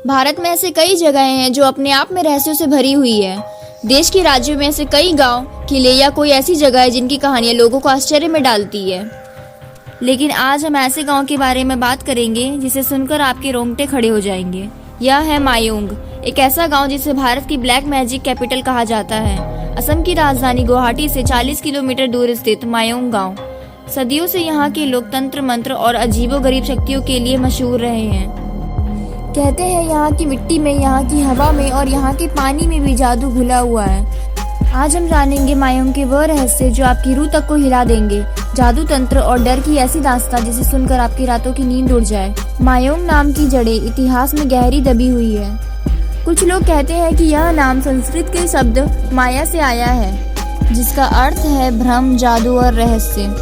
भारत में ऐसे कई जगहें हैं जो अपने आप में रहस्यों से भरी हुई है। देश के राज्यों में ऐसे कई गांव, किले या कोई ऐसी जगह है जिनकी कहानियां लोगों को आश्चर्य में डालती है। लेकिन आज हम ऐसे गांव के बारे में बात करेंगे जिसे सुनकर आपके रोंगटे खड़े हो जाएंगे। यह है मायोंग, एक ऐसा गांव जिसे भारत की ब्लैक मैजिक कैपिटल कहा जाता है। असम की राजधानी गुवाहाटी से 40 किलोमीटर दूर स्थित मायोंग गांव सदियों से यहाँ के लोग तंत्र मंत्र और अजीबोगरीब शक्तियों के लिए मशहूर रहे हैं। कहते हैं यहाँ की मिट्टी में, यहाँ की हवा में और यहाँ के पानी में भी जादू घुला हुआ है। आज हम जानेंगे मायोंग के वह रहस्य जो आपकी रूह तक को हिला देंगे। जादू, तंत्र और डर की ऐसी दास्तां जिसे सुनकर आपकी रातों की नींद उड़ जाए। मायोंग नाम की जड़ें इतिहास में गहरी दबी हुई है। कुछ लोग कहते हैं कि यह नाम संस्कृत के शब्द माया से आया है, जिसका अर्थ है भ्रम, जादू और रहस्य।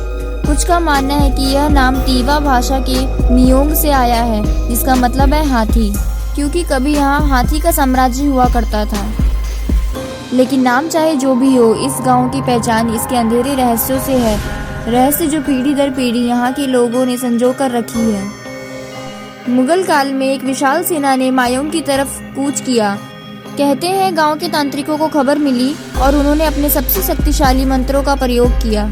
कुछ का मानना है कि यह नाम तीवा भाषा के मियोंग से आया है, जिसका मतलब है हाथी, क्योंकि कभी यहाँ हाथी का साम्राज्य हुआ करता था। लेकिन नाम चाहे जो भी हो, इस गांव की पहचान इसके अंधेरे रहस्यों से है। रहस्य जो पीढ़ी दर पीढ़ी यहाँ के लोगों ने संजो कर रखी है। मुगल काल में एक विशाल सेना ने मायोंग की तरफ कूच किया। कहते हैं गांव के तांत्रिकों को खबर मिली और उन्होंने अपने सबसे शक्तिशाली मंत्रों का प्रयोग किया।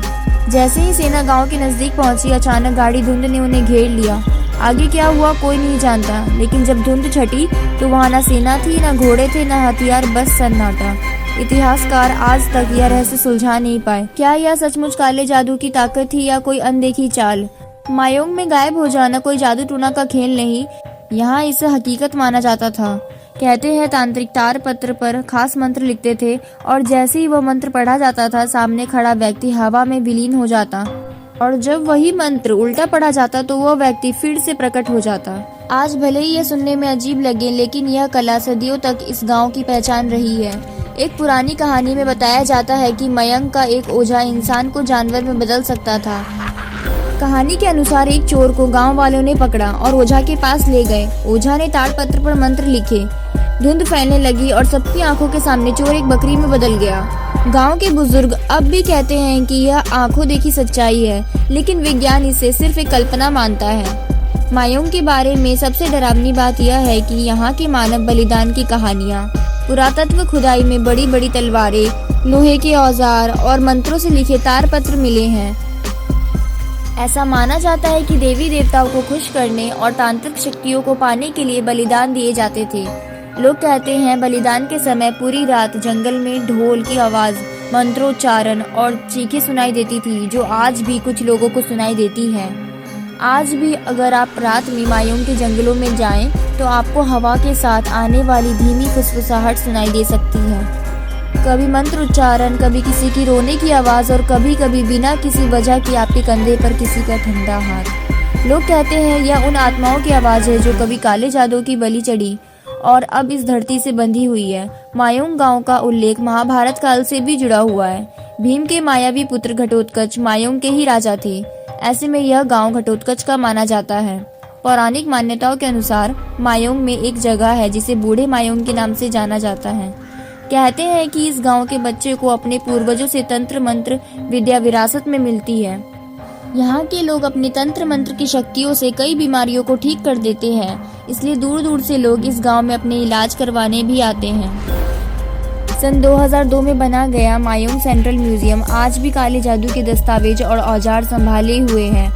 जैसे ही सेना गांव के नजदीक पहुंची, अचानक गाढ़ी धुंध ने उन्हें घेर लिया। आगे क्या हुआ कोई नहीं जानता, लेकिन जब धुंध छटी तो वहां न सेना थी, न घोड़े थे, न हथियार, बस सन्नाटा। इतिहासकार आज तक यह रहस्य सुलझा नहीं पाए। क्या यह सचमुच काले जादू की ताकत थी या कोई अनदेखी चाल? मायोंग में गायब हो जाना कोई जादू टूना का खेल नहीं, यहाँ इसे हकीकत माना जाता था। कहते हैं तांत्रिक तार पत्र पर खास मंत्र लिखते थे और जैसे ही वह मंत्र पढ़ा जाता था, सामने खड़ा व्यक्ति हवा में विलीन हो जाता और जब वही मंत्र उल्टा पढ़ा जाता तो वह व्यक्ति फिर से प्रकट हो जाता। आज भले ही यह सुनने में अजीब लगे, लेकिन यह कला सदियों तक इस गांव की पहचान रही है। एक पुरानी कहानी में बताया जाता है कि मयंक का एक ओझा इंसान को जानवर में बदल सकता था। कहानी के अनुसार एक चोर को गांव वालों ने पकड़ा और ओझा के पास ले गए। ओझा ने ताड़पत्र पर मंत्र लिखे, धुंध फैलने लगी और सबकी आंखों के सामने चोर एक बकरी में बदल गया। गांव के बुजुर्ग अब भी कहते हैं कि यह आंखों देखी सच्चाई है, लेकिन विज्ञान इसे सिर्फ एक कल्पना मानता है। मायोंग के बारे में सबसे डरावनी बात यह है कि यहाँ के मानव बलिदान की कहानियाँ, पुरातत्व खुदाई में बड़ी बड़ी तलवारें, लोहे के औजार और मंत्रों से लिखे तारपत्र मिले हैं। ऐसा माना जाता है कि देवी देवताओं को खुश करने और तांत्रिक शक्तियों को पाने के लिए बलिदान दिए जाते थे। लोग कहते हैं बलिदान के समय पूरी रात जंगल में ढोल की आवाज, मंत्रोच्चारण और चीखें सुनाई देती थी, जो आज भी कुछ लोगों को सुनाई देती है। आज भी अगर आप रात में मायोंग के जंगलों में जाएं, तो आपको हवा के साथ आने वाली धीमी फुसफुसाहट सुनाई दे सकती है। कभी मंत्र उच्चारण, कभी किसी की रोने की आवाज़ और कभी कभी बिना किसी वजह के आपके कंधे पर किसी का ठंडा हाथ। लोग कहते हैं यह उन आत्माओं की आवाज़ है जो कभी काले जादू की बलि चढ़ी और अब इस धरती से बंधी हुई है। मायोंग गांव का उल्लेख महाभारत काल से भी जुड़ा हुआ है। भीम के मायावी पुत्र घटोत्कच मायोंग के ही राजा थे। ऐसे में यह गांव घटोत्कच का माना जाता है। पौराणिक मान्यताओं के अनुसार मायोंग में एक जगह है जिसे बूढ़े मायोंग के नाम से जाना जाता है। कहते हैं कि इस गांव के बच्चे को अपने पूर्वजों से तंत्र मंत्र विद्या विरासत में मिलती है। यहाँ के लोग अपने तंत्र मंत्र की शक्तियों से कई बीमारियों को ठीक कर देते हैं, इसलिए दूर दूर से लोग इस गांव में अपने इलाज करवाने भी आते हैं। सन 2002 में बना गया मायोंग सेंट्रल म्यूजियम आज भी काले जादू के दस्तावेज और औजार संभाले हुए हैं।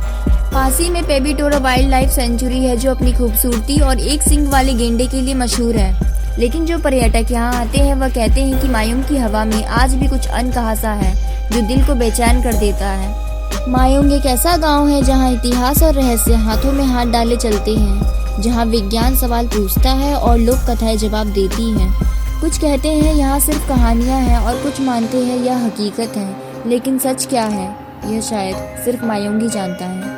पास ही में पेबिटोरा वाइल्ड लाइफ सेंचुरी है, जो अपनी खूबसूरती और एक सींग वाले गेंडे के लिए मशहूर है। लेकिन जो पर्यटक यहाँ आते हैं वह कहते हैं कि मायोंग की हवा में आज भी कुछ अनकहा सा है, जो दिल को बेचैन कर देता है। मायोंग एक ऐसा गांव है जहाँ इतिहास और रहस्य हाथों में हाथ डाले चलते हैं, जहाँ विज्ञान सवाल पूछता है और लोक कथाएं जवाब देती हैं। कुछ कहते हैं यहाँ सिर्फ कहानियाँ हैं और कुछ मानते हैं यह हकीकत है, लेकिन सच क्या है यह शायद सिर्फ मायोंग ही जानता है।